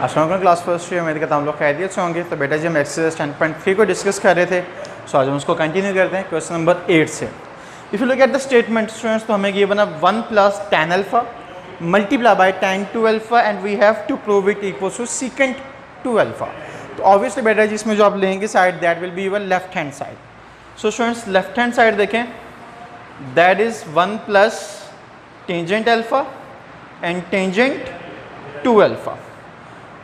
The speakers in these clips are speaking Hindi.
अस्सलाम क्लास फर्स्ट ईयर, मेरे कहता हम लोग खैरियत से होंगे। तो बेटा जी हम एक्सरसाइज 10.3 को डिस्कस कर रहे थे, सो आज हम उसको कंटिन्यू करते हैं क्वेश्चन नंबर 8 से। If you look at the statement students, तो हमें गिवन है 1 + tan alpha multiply by tan 2 alpha and we have to prove it equals to secant 2 alpha. तो ऑब्वियसली बेटा जी इसमें जो आप लेंगे side that will be your left hand side. So students left hand side देखें, that is 1 + tangent alpha and tangent 2 alpha.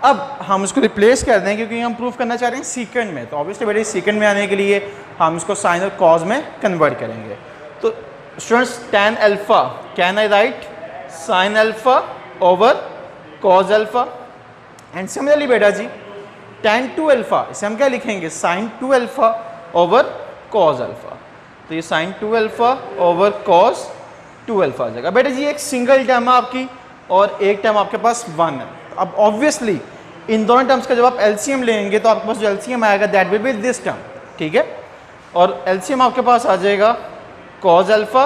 अब हम इसको रिप्लेस कर दें क्योंकि हम प्रूफ करना चाह रहे हैं सीकेंड में। तो ऑब्वियसली बेटे सीकेंड में आने के लिए हम इसको साइन और कॉज में कन्वर्ट करेंगे। तो students tan alpha can I write sine alpha over cos alpha, and similarly बेटा जी tan 2 अल्फा इसे हम क्या लिखेंगे sine 2 alpha over cos alpha. तो ये sine 2 alpha over cos 2 alpha आ जाएगा। बेटा जी एक सिंगल टर्म है आपकी और एक टर्म आपके पास 1 है। अब ऑब्वियसली इन दोनों टर्म्स का जब आप एलसीएम लेंगे तो आपके पास जो एलसीएम आएगा that will B this term, ठीक है। और एलसीएम आपके पास आ जाएगा cause alpha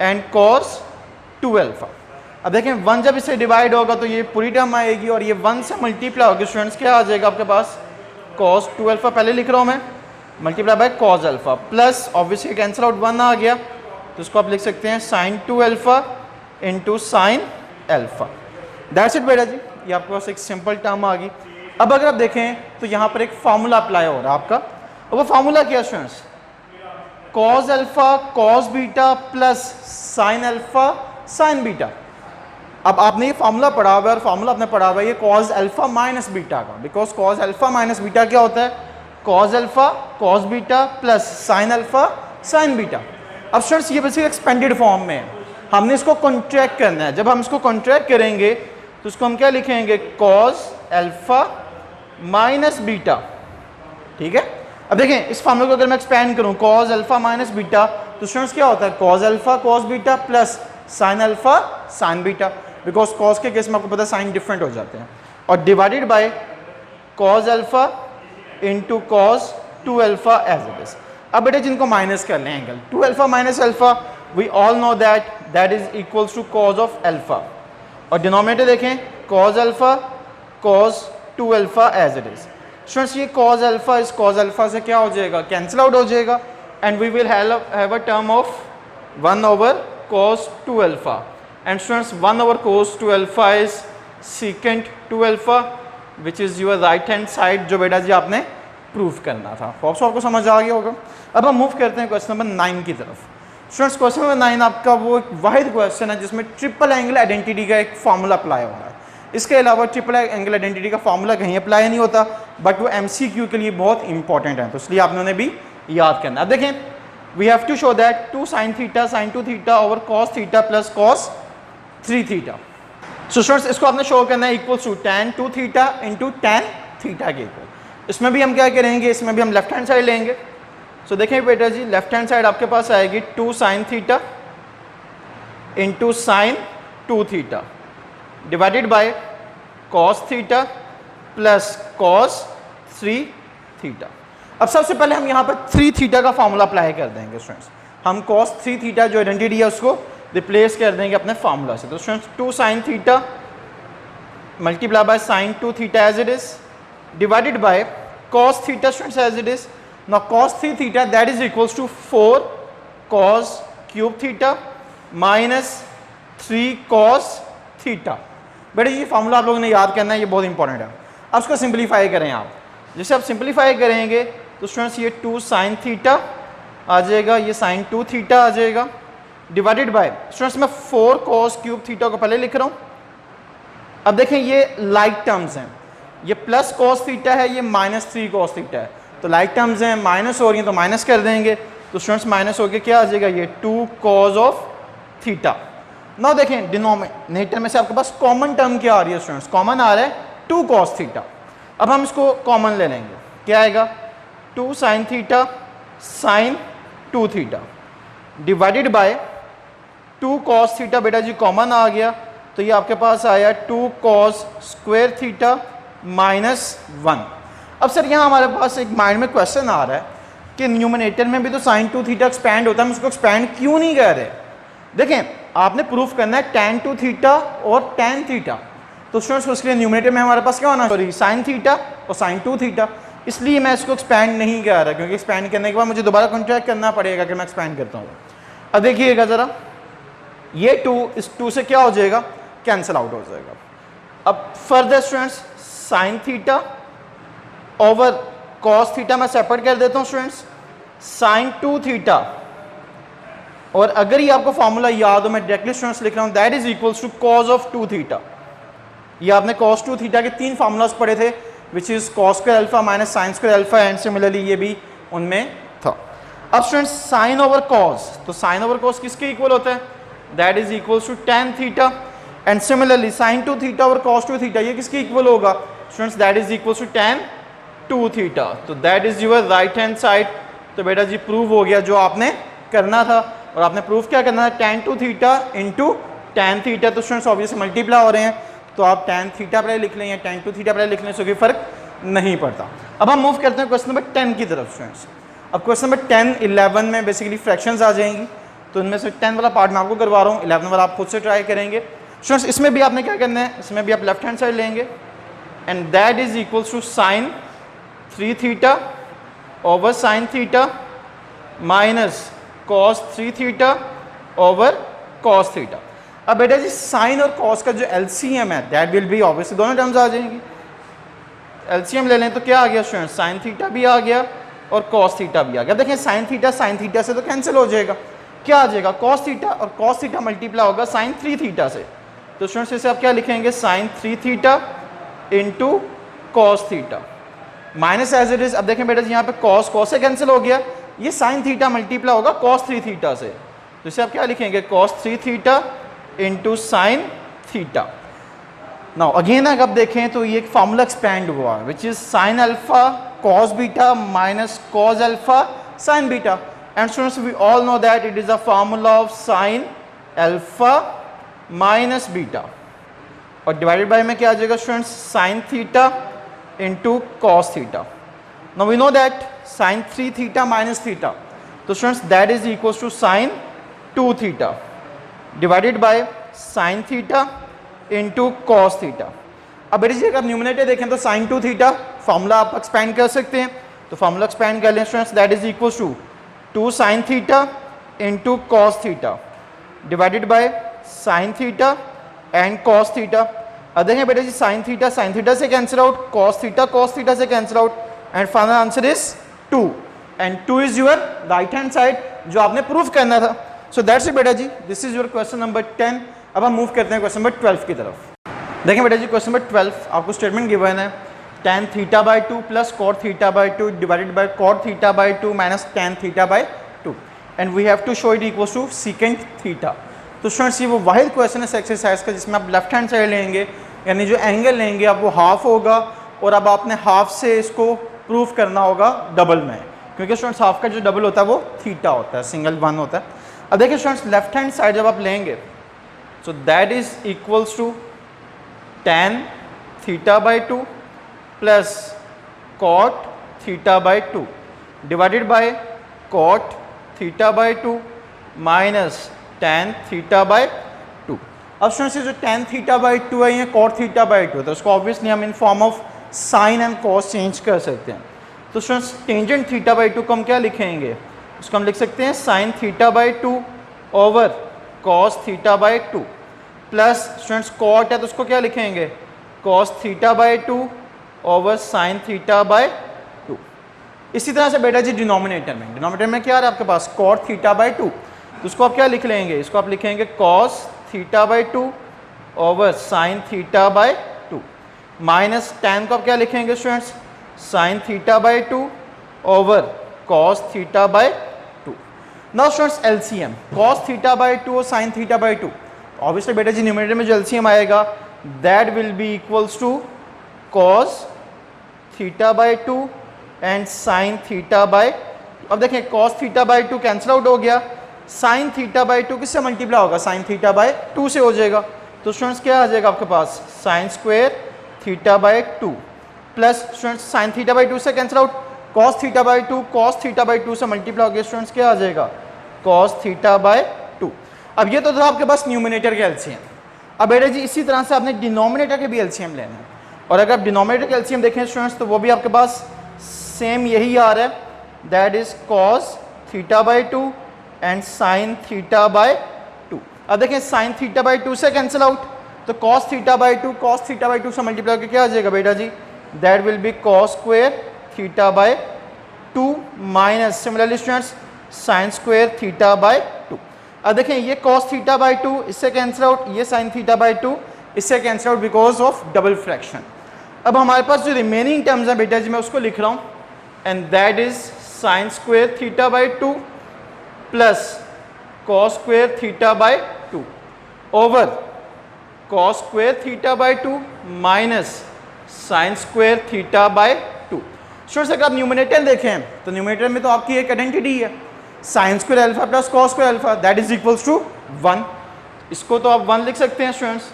and cos 2 alpha. अब देखें 1 जब इससे डिवाइड होगा तो ये पूरी टर्म आएगी और ये 1 से मल्टीप्लाई होगी। स्टूडेंट्स क्या आ जाएगा आपके पास कॉस 2 अल्फा पहले लिख रहा हूँ मैं, multiply by cos alpha plus obviously cancel out 1 आ गया तो इसको आप लिख सकते हैं sine 2 alpha into sine alpha. That's it बेटा जी, ये आपके पास एक सिंपल टर्म आ गई। अब अगर आप देखें तो यहाँ पर एक फार्मूला अप्लाई हो रहा है आपका, और वो फार्मूला क्या students cause alpha cos beta plus sine alpha sine beta. अब आपने ये फार्मूला पढ़ा हुआ है और फार्मूला आपने पढ़ा हुआ है ये कॉज अल्फा माइनस बीटा का, because cause alpha minus beta क्या होता है cause alpha cos beta plus sine alpha sine beta. अब स्टूडेंट्स ये बेसिकली एक्सपेंडेड फॉर्म में है, हमने इसको कॉन्ट्रैक्ट करना है। जब हम इसको कॉन्ट्रैक्ट करेंगे तो उसको हम क्या लिखेंगे कॉस अल्फा माइनस बीटा, ठीक है। अब देखें इस फार्मूले को अगर मैं एक्सपेंड करूं कॉस अल्फा माइनस बीटा तो स्टूडेंट्स क्या होता है cos alpha cos beta plus sine alpha sine beta, because cos के केस में आपको पता है साइन डिफरेंट हो जाते हैं, और divided by cos alpha into cos 2 alpha as it is. अब बेटे जिनको माइनस कर लें angle 2 alpha minus alpha we all know that is equals to cos of alpha, और डिनोमिनेटर देखें cos alpha cos 2 alpha as it is. Students ये कॉस अल्फा इस कॉस अल्फा से क्या हो जाएगा कैंसिल आउट हो जाएगा, and we will have a term of 1 over cos 2 alpha, and students 1 over cos 2 alpha is secant 2 alpha which is your right hand side, जो बेटा जी आपने प्रूफ करना था। होप्स आपको समझ आ गया होगा। अब हम मूव करते हैं क्वेश्चन नंबर 9 की तरफ। स्टूडेंट्स क्वेश्चन नंबर 9 आपका वो एक वाहिद क्वेश्चन है जिसमें ट्रिपल एंगल आइडेंटिटी का एक फार्मूला अप्लाई हो रहा है। इसके अलावा ट्रिपल एंगल आइडेंटिटी का फार्मूला कहीं अप्लाई नहीं होता, बट वो MCQ के लिए बहुत इंपॉर्टेंट है, तो इसलिए आपने उन्हें भी याद करना। अब देखें we have to show that 2 sin theta sin 2 theta over cos theta plus cos 3 theta. So students इसको आपने शो करना है equal to tan 2 theta into tan theta के इक्वल। इसमें भी हम क्या करेंगे, इसमें भी हम लेफ्ट हैंड साइड लेंगे। सो देखें बेटा जी लेफ्ट हैंड साइड आपके पास आएगी 2 sin theta into sign 2 theta divided by cos theta plus cos 3 theta. अब सबसे पहले हम यहाँ पर 3 थीटा का फार्मूला अप्लाई कर देंगे स्टूडेंट्स। हम cos 3 थीटा जो आइडेंटिटी है उसको रिप्लेस कर देंगे अपने फार्मूला से। तो students 2 sin theta multiply by sine 2 theta as it is divided by cos theta students as it is. Now cos 3 theta that is equals to 4 cos cube theta minus 3 cos theta। बेटे ये फार्मूला आप लोगों ने याद करना है, ये बहुत इंपॉर्टेंट है। अब इसको सिंपलीफाई करें आप, जैसे आप सिंपलीफाई करेंगे तो स्टूडेंट्स ये 2 sin थीटा आ जाएगा, ये sin 2 थीटा आ जाएगा डिवाइडेड बाय स्टूडेंट्स मैं 4 cos क्यूब थीटा को पहले लिख रहा हूँ। अब देखें ये लाइक टर्म्स हैं, ये प्लस cos थीटा है, ये माइनस 3 cos थीटा है, तो लाइक टर्म्स हैं माइनस हो रही हैं तो माइनस कर देंगे। तो स्टूडेंट्स माइनस हो गया क्या आ जाएगा ये 2 cos ऑफ थीटा। नाउ देखें डिनोमिनेटर में से आपके पास कॉमन टर्म क्या आ रही है स्टूडेंट्स, कॉमन आ रहा है 2 cos थीटा। अब हम इसको कॉमन ले लेंगे, क्या आएगा 2 sin theta sin 2 theta divided bye 2 cos theta. बेटा जी कॉमन आ गया तो ये आपके पास आया 2 cos स्क्वायर थीटा माइनस 1। अब सर यहाँ हमारे पास एक माइंड में क्वेश्चन आ रहा है कि न्यूमरेटर में भी तो sin 2 थीटा एक्सपैंड होता है, हम उसको एक्सपैंड क्यों नहीं कर रहे। देखें आपने प्रूफ करना है tan 2 थीटा और tan थीटा, तो स्टूडेंट्स उसके लिए न्यूमरेटर में हमारे पास क्या होना, सॉरी साइन थीटा और साइन 2 थीटा, इसलिए मैं इसको एक्सपैंड नहीं कर रहा क्योंकि एक्सपैंड करने के बाद मुझे दोबारा कॉन्ट्रैक्ट करना पड़ेगा कि मैं एक्सपैंड करता हूँ। अब देखिएगा ज़रा, ये 2 इस 2 से क्या हो जाएगा, कैंसिल आउट हो जाएगा। अब further students sine theta over cos theta मैं सेपरेट कर देता हूँ स्टूडेंट्स, साइन 2 थीटा, और अगर ये आपको फॉर्मूला याद हो मैं डायरेक्टली स्टूडेंट्स लिख रहा हूँ, that is equals to cos of 2 theta. ये आपने कॉस 2 थीटा के 3 फार्मूलाज पढ़े थे, which is cos square alpha minus sine square alpha, and similarly ये भी उनमें था। अब स्टूडेंट्स साइन ओवर कॉस, तो साइन ओवर कॉस किसके इक्वल होता है, that is equals to tan theta, and similarly sine 2 theta और cos 2 थीटा ये किसके इक्वल होगा students, that is equals to tan 2 theta. तो that is your right hand side. तो बेटा जी प्रूव हो गया जो आपने करना था, और आपने प्रूफ क्या करना है, tan 2 theta into tan theta. तो स्टूडेंट्स ऑब्वियसली मल्टीप्लाई हो रहे हैं, तो आप tan थीटा पहले लिख लें या tan 2 थीटा पहले लिख लें, इससे कोई फर्क नहीं पड़ता। अब हम मूव करते हैं क्वेश्चन नंबर 10 की तरफ स्टूडेंट्स। अब क्वेश्चन नंबर 10, 11 में बेसिकली फ्रैक्शंस आ जाएंगी, तो इनमें से 10 वाला पार्ट मैं आपको करवा रहा हूँ, 11 वाला आप खुद से ट्राई करेंगे स्टूडेंट्स। इसमें भी आपने क्या करना है, इसमें भी आप लेफ्ट हैंड साइड लेंगे, and that is equals to sine 3 theta over sine theta minus cos 3 theta over cos theta. अब बेटा जी साइन और कॉस का जो एलसीएम है दैट विल बी ऑब्वियसली दोनों टर्म्स आ जाएंगी। एलसीएम ले लें तो क्या आ गया स्टूडेंट, साइन थीटा भी आ गया और कॉस थीटा भी आ गया। देखें साइन थीटा से तो कैंसिल हो जाएगा, क्या आ जाएगा कॉस थीटा, और कॉस थीटा मल्टीप्लाई होगा साइन 3 थीटा से। तो स्टूडेंट्स इसे आप क्या लिखेंगे, sine 3 theta into cos theta minus as it is. अब देखें बेटा जी यहाँ पे कॉस से कैंसिल हो गया, ये साइन थीटा मल्टीप्लाई होगा कॉस 3 थीटा से, तो इसे आप क्या लिखेंगे, cos 3 theta into sine theta. Now again अगर आप देखें तो ये एक फार्मूला एक्सपैंड हुआ which is sine alpha cos beta minus cos alpha sine beta, and students we all know that it is a formula of sine alpha minus beta, और डिवाइडेड बाय में क्या आ जाएगा students, sine theta into cos theta. Now we know that sine 3 theta minus theta, तो students that is equals to sine 2 theta divided by sine theta into cos theta. अब बेटा जी अगर आप न्यूमरेटर देखें तो साइन 2 थीटा फॉर्मूला आप एक्सपैंड कर सकते हैं, तो फॉर्मूला एक्सपैंड कर लें students, that is equals to 2 sine theta into cos theta divided by sine theta and cos theta. अब देखें बेटा जी साइन थीटा से कैंसिल आउट, कॉस थीटा से cancel out, and final answer is 2, and 2 is your right hand side जो आपने प्रूफ करना था। सो दैट्स इट बेटा जी, this is your question number 10। अब हम मूव करते हैं क्वेश्चन नंबर 12 की तरफ। देखें बेटा जी क्वेश्चन नंबर 12 आपको स्टेटमेंट गिवन है, tan theta by 2 plus cot theta by 2 divided by cot theta by 2 minus tan theta by 2, and we have to show it equals to secant theta. तो स्टूडेंट्स ये वो वाहिद क्वेश्चन है एक्सरसाइज का जिसमें आप लेफ्ट हैंड साइड लेंगे, यानी जो एंगल लेंगे आप वो हाफ होगा, और अब आपने हाफ से इसको प्रूफ करना होगा डबल में, क्योंकि स्टूडेंट्स हाफ का जो डबल होता है वो थीटा होता है, सिंगल 1 होता है। अब देखिए स्टूडेंट्स लेफ्ट हैंड साइड जब आप लेंगे so that is equals to tan theta by 2 plus cot theta by 2 divided by cot theta by 2 minus tan theta by 2। अब स्टूडेंट्स जो tan थीटा बाई 2 है ये कॉट थीटा बाई 2 है, तो उसको ऑब्वियसली हम in form of sine and cos change कर सकते हैं। तो स्टूडेंट्स टेंजेंट थीटा बाई 2 को हम क्या लिखेंगे, उसको हम लिख सकते हैं sine theta by 2 over cos theta by 2 plus students cot है तो उसको क्या लिखेंगे, cos theta by 2 over sine theta by 2। इसी तरह से बेटा जी डिनोमिनेटर में क्या आ रहा है आपके पास, कॉट थीटा बाई 2, तो उसको आप क्या लिख लेंगे, इसको आप लिखेंगे cos theta by 2 over sine theta by 2 minus tan को आप क्या लिखेंगे students, sine theta by 2 over cos theta by 2। Now students LCM cos theta by 2 और साइन थीटा बाई 2, ऑब्वियसली बेटा जी न्यूमरेटर में जो एलसीएम आएगा that will be equals to cos theta by 2 and sine theta by. अब देखें cos theta by 2 cancel out हो गया, साइन थीटा बाई 2 किससे मल्टीप्लाई होगा, साइन थीटा बाई 2 से हो जाएगा। तो स्टूडेंट्स क्या आ जाएगा आपके पास, sine square theta by 2 plus students sine theta by 2 से cancel out, cos theta by 2 cos theta by 2 से मल्टीप्लाई हो गया, स्टूडेंट्स क्या आ जाएगा, कॉस थीटा बाई 2। अब ये तो था आपके पास न्यूमिनेटर का एलसीएम। अब बेटा जी इसी तरह से आपने डिनोमिनेटर के भी एलसीएम लेना है, और अगर आप डिनोमिनेटर के एलसीएम देखें स्टूडेंट्स तो वो भी आपके पास सेम यही आ रहा है, that is cos theta by 2 and sine theta by 2। अब देखें साइन थीटा बाई 2 से कैंसिल आउट, तो कॉस थीटा बाई 2 से मल्टीप्लाई करके क्या आ जाएगा बेटा जी, that will be cos square theta by 2 minus similarly students sine square theta by 2। अब देखें ये कॉस थीटा बाई 2 इससे कैंसिल आउट, ये साइन थीटा बाई 2 इससे cancel out because of double fraction. अब हमारे पास जो रिमेनिंग टर्म्स है बेटा जी मैं उसको लिख रहा हूँ, and that is sine square theta by 2 plus cos square theta by 2 over cos square theta by 2 minus sine square theta by 2। Students अगर आप न्यूमरेटर देखें तो न्यूमरेटर में तो आपकी एक आइडेंटिटी है, sine square alpha plus cos square alpha that is equals to 1, इसको तो आप 1 लिख सकते हैं स्टूडेंट्स।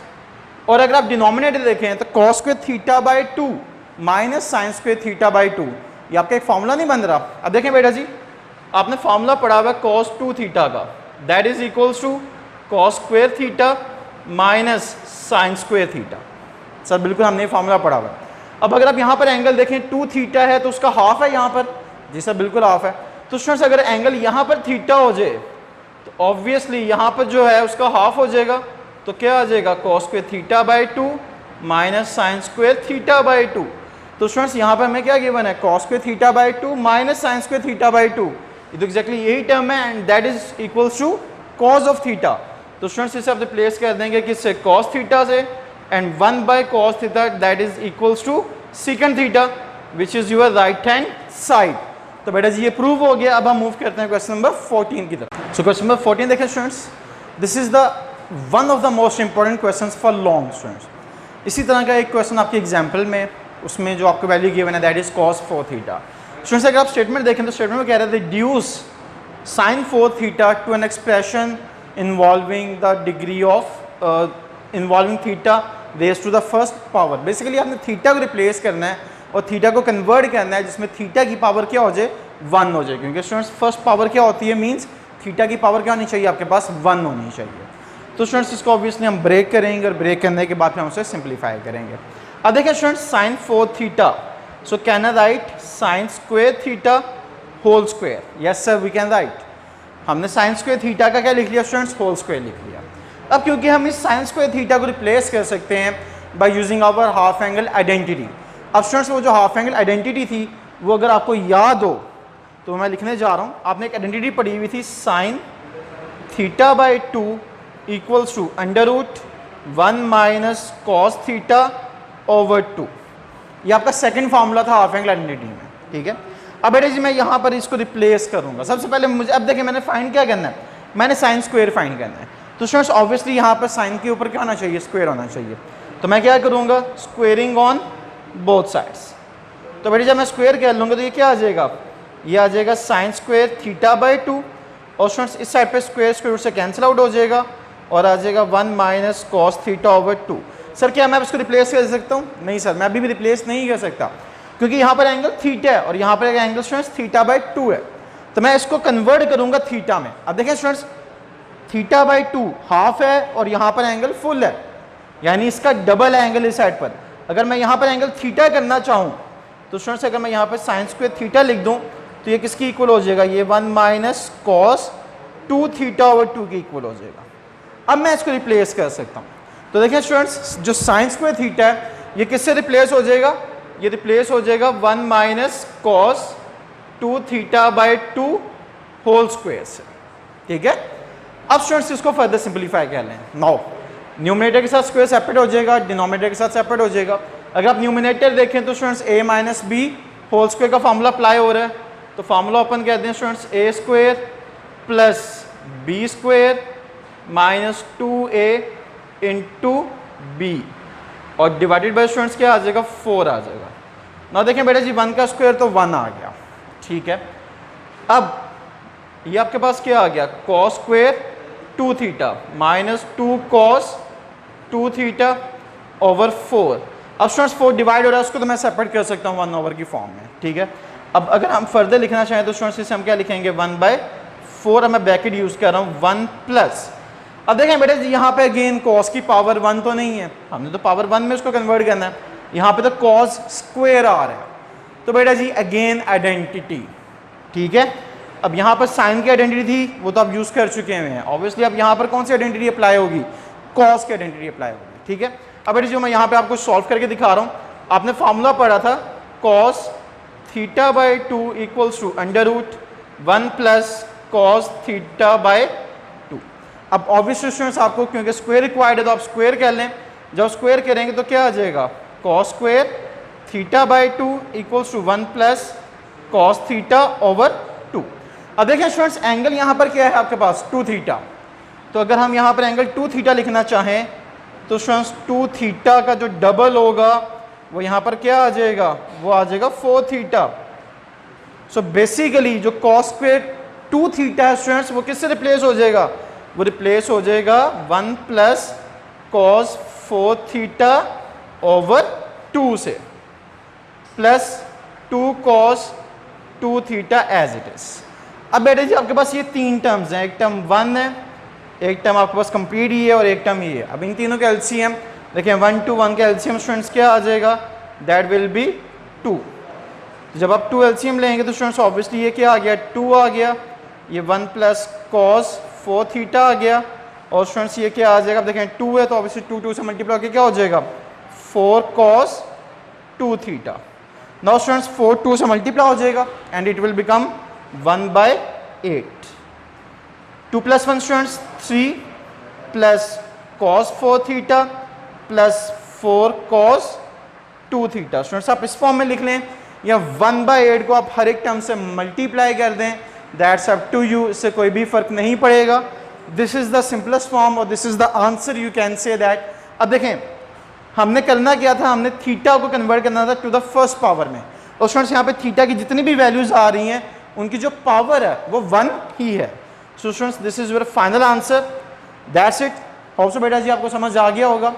और अगर आप डिनोमिनेटर देखें तो cos square theta by 2 minus sine square theta by 2, ये आपका एक फॉर्मूला नहीं बन रहा। अब देखें बेटा जी आपने फॉर्मूला पढ़ा हुआ है कॉस 2 थीटा का, that is equals to cos square theta minus sine square theta. Sir बिल्कुल हमने फॉर्मूला पढ़ा हुआ है। अब अगर आप यहाँ पर एंगल देखें 2 थीटा है तो उसका हाफ है यहाँ पर, जी सर बिल्कुल हाफ है। तो स्टूडेंट्स अगर एंगल यहाँ पर थीटा हो जाए तो ऑब्वियसली यहाँ पर जो है उसका हाफ हो जाएगा, तो क्या आ जाएगा cos square theta by 2 minus sine square theta by 2। तो स्टूडेंट्स यहाँ पर हमें क्या गिवन है, cos square theta by 2 minus sine square theta by 2, ये तो एग्जैक्टली यही टर्म है and that is equals to cos of theta. तो स्टूडेंट्स इसे आप रिप्लेस कर देंगे किससे, कॉस थीटा से, and 1 by cos theta that is equals to second theta which is your right hand side. तो बेटा जी ये प्रूव हो गया। अब हम मूव करते हैं क्वेश्चन नंबर 14 की तरफ। सो क्वेश्चन नंबर 14 देखें students, this is the one of the most important questions for long students. इसी तरह का एक क्वेश्चन आपके एग्जाम्पल में उसमें जो आपको वैल्यू गिवन है that is cos 4 theta. Students अगर आप स्टेटमेंट देखें तो स्टेटमेंट में कह रहे थे reduce sine 4 theta to an expression involving the degree of involving theta raise to the first power. Basically आपने थीटा को रिप्लेस करना है और थीटा को कन्वर्ट करना है जिसमें थीटा की पावर क्या हो जाए, 1 हो जाए, क्योंकि स्टूडेंट्स फर्स्ट पावर क्या होती है, मींस थीटा की पावर क्या होनी चाहिए आपके पास, 1 होनी चाहिए। तो स्टूडेंट्स इसको ऑब्वियसली हम ब्रेक करेंगे और ब्रेक करने के बाद फिर हम उसे सिंप्लीफाई करेंगे। अब देखिए students sine 4 theta, so can I write sine square theta whole square, yes sir we can write. हमने साइन स्क्वायर थीटा का क्या लिख लिया स्टूडेंट्स, होल स्क्वायर लिख लिया। अब क्योंकि हम इस साइन स्क्वायर थीटा को रिप्लेस कर सकते हैं by using our half angle identity. अब स्टूडेंट्स वो जो हाफ एंगल आइडेंटिटी थी वो अगर आपको याद हो तो मैं लिखने जा रहा हूँ। आपने एक आइडेंटिटी पढ़ी हुई थी sine theta by 2 equals to under root 1 minus cos theta over 2। ये आपका सेकंड फार्मूला था हाफ एंगल आइडेंटिटी में, ठीक है। अब बेटे जी मैं यहाँ पर इसको रिप्लेस करूँगा। सबसे पहले मुझे अब देखिए मैंने फाइंड क्या करना है, मैंने साइन स्क्वायर फाइंड करना है। तो स्टूडेंट्स ऑब्वियसली यहाँ पर साइन के ऊपर क्या होना चाहिए, स्क्वायर होना चाहिए। तो मैं क्या करूँगा, स्क्वेयरिंग ऑन बोथ साइड्स। तो बेटे जब मैं स्क्वायर कर लूँगा तो ये क्या आ जाएगा, ये आ जाएगा साइन स्क्वायर थीटा बाई 2, और स्टूडेंट्स इस साइड पे स्क्वायर स्क्वायर से कैंसिल आउट हो जाएगा और आ जाएगा 1 minus cos theta over 2। Sir क्या मैं इसको रिप्लेस कर सकता हूँ, नहीं सर मैं अभी भी रिप्लेस नहीं कर सकता, क्योंकि यहाँ पर एंगल थीटा है और यहाँ पर एंगल स्टूडेंट्स थीटा बाई 2 है। तो मैं इसको कन्वर्ट करूँगा थीटा में। अब देखें स्टूडेंट्स थीटा बाई 2 हाफ है और यहाँ पर एंगल फुल है, यानी इसका डबल एंगल इस साइड पर। अगर मैं यहाँ पर एंगल थीटा करना चाहूँ तो स्टूडेंट्स अगर मैं यहाँ पर साइन स्क्वायर थीटा लिख दूँ तो ये किसकी इक्वल हो जाएगा, ये 1 माइनस कॉस 2 थीटा ओवर 2 की इक्वल हो जाएगा। अब मैं इसको रिप्लेस कर सकता हूँ। तो देखिए स्टूडेंट्स जो साइन स्क्वायर थीटा है ये किससे रिप्लेस हो जाएगा, ये रिप्लेस हो जाएगा 1 minus cos 2 theta by 2 whole square से, ठीक है। अब स्टूडेंट्स इसको फर्दर सिंप्लीफाई कर लें। नाउ न्यूमरेटर के साथ स्क्वायर सेपरेट हो जाएगा, डिनोमिनेटर के साथ सेपरेट हो जाएगा। अगर आप न्यूमरेटर देखें तो students a minus B whole square का फार्मूला अप्लाई हो रहा है, तो फार्मूला ओपन कर दें students, a square plus B square minus 2a into B, और डिवाइडेड बाय स्टूडेंट्स क्या आ जाएगा, 4 आ जाएगा। ना देखें बेटा जी 1 का स्क्वायर तो 1 आ गया, ठीक है। अब ये आपके पास क्या आ गया, cos square 2 theta minus 2 cos 2 theta over 4। अब स्टूडेंट्स 4 डिवाइड हो रहा है, उसको तो मैं सेपरेट कर सकता हूँ 1 ओवर की फॉर्म में, ठीक है। अब अगर हम फर्दर लिखना चाहें तो स्टूडेंट्स इसे हम क्या लिखेंगे, 1/4। अब मैं ब्रैकेट यूज़ कर रहा हूँ 1 प्लस, अब देखें बेटा जी यहाँ पे अगेन कॉस की पावर 1 तो नहीं है, हमने तो पावर 1 में उसको कन्वर्ट करना है, यहाँ पे तो कॉस स्क्वायर आ रहा है। तो बेटा जी अगेन आइडेंटिटी, ठीक है। अब यहाँ पर साइन की आइडेंटिटी थी वो तो आप यूज़ कर चुके हुए हैं, ऑब्वियसली अब यहाँ पर कौन सी आइडेंटिटी अप्लाई होगी, कॉस की आइडेंटिटी अप्लाई होगी, ठीक है। अब बेटा जो मैं यहाँ पे आपको सॉल्व करके दिखा रहा हूँ, आपने फार्मूला पढ़ा था cos theta by 2 equals to under root 1 plus cos theta by 2। अब ऑब्वियसली स्टूडेंट्स आपको क्योंकि स्क्वायर रिक्वायर्ड है तो आप स्क्वायर कर लें, जब स्क्वायर करेंगे तो क्या आ जाएगा, cos square theta by 2 equals to 1 plus cos theta over 2। अब देखिए स्टूडेंट्स एंगल यहाँ पर क्या है आपके पास 2 थीटा, तो अगर हम यहाँ पर एंगल 2 थीटा लिखना चाहें तो स्टूडेंट्स 2 थीटा का जो डबल होगा वो यहाँ पर क्या आ जाएगा, वो आ जाएगा 4 थीटा। सो बेसिकली जो कॉस स्क्वायर 2 थीटा है स्टूडेंट्स वो किससे रिप्लेस हो जाएगा, वो रिप्लेस हो जाएगा 1 प्लस कॉस 4 थीटा ओवर 2 से, plus 2 cos 2 theta as it is. अब बेटे जी आपके पास ये 3 टर्म्स हैं, एक टर्म 1 है, एक टर्म आपके पास कंप्लीट ही है और एक टर्म ये है। अब इन तीनों के एलसीएम देखिए 1 to 1 के एलसीएम स्टूडेंट्स क्या आ जाएगा, दैट विल बी 2। जब आप 2 एलसीएम लेंगे तो स्टूडेंट्स ऑब्वियसली ये क्या आ गया, 2 आ गया, ये 1 प्लस कॉस 4 थीटा आ गया, और स्टूडेंट्स ये क्या आ जाएगा, अब देखें 2 है तो ऑब्वियसली 2 से मल्टीप्लाई होकर क्या हो जाएगा 4 कॉस 2 थीटा। नाउ स्टूडेंट्स 4 2 से मल्टीप्लाई हो जाएगा and it will become 1/8। 2 + 1 students 3 plus cos 4 theta plus 4 cos 2 theta. Students आप इस फॉर्म में लिख लें या 1/8 को आप हर एक टर्म से मल्टीप्लाई कर दें, दैट्स अप टू यू, इससे कोई भी फर्क नहीं पड़ेगा। This is the simplest form और this is the answer, you can say that. अब देखें हमने करना क्या था, हमने थीटा को कन्वर्ट करना था टू द फर्स्ट पावर में, और स्टूडेंट्स यहाँ पे थीटा की जितनी भी वैल्यूज आ रही हैं उनकी जो पावर है वो 1 ही है। So students this is your final answer, that's it. Hope so बेटा जी आपको समझ आ गया होगा।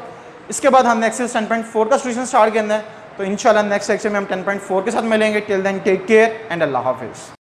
इसके बाद हमने एक्सरसाइज 10.4 का सॉल्यूशन स्टार्ट करना है, तो इंशाल्लाह नेक्स्ट लेक्चर में हम 10.4 के साथ मिलेंगे। Till then take care and अल्लाह हाफिज़।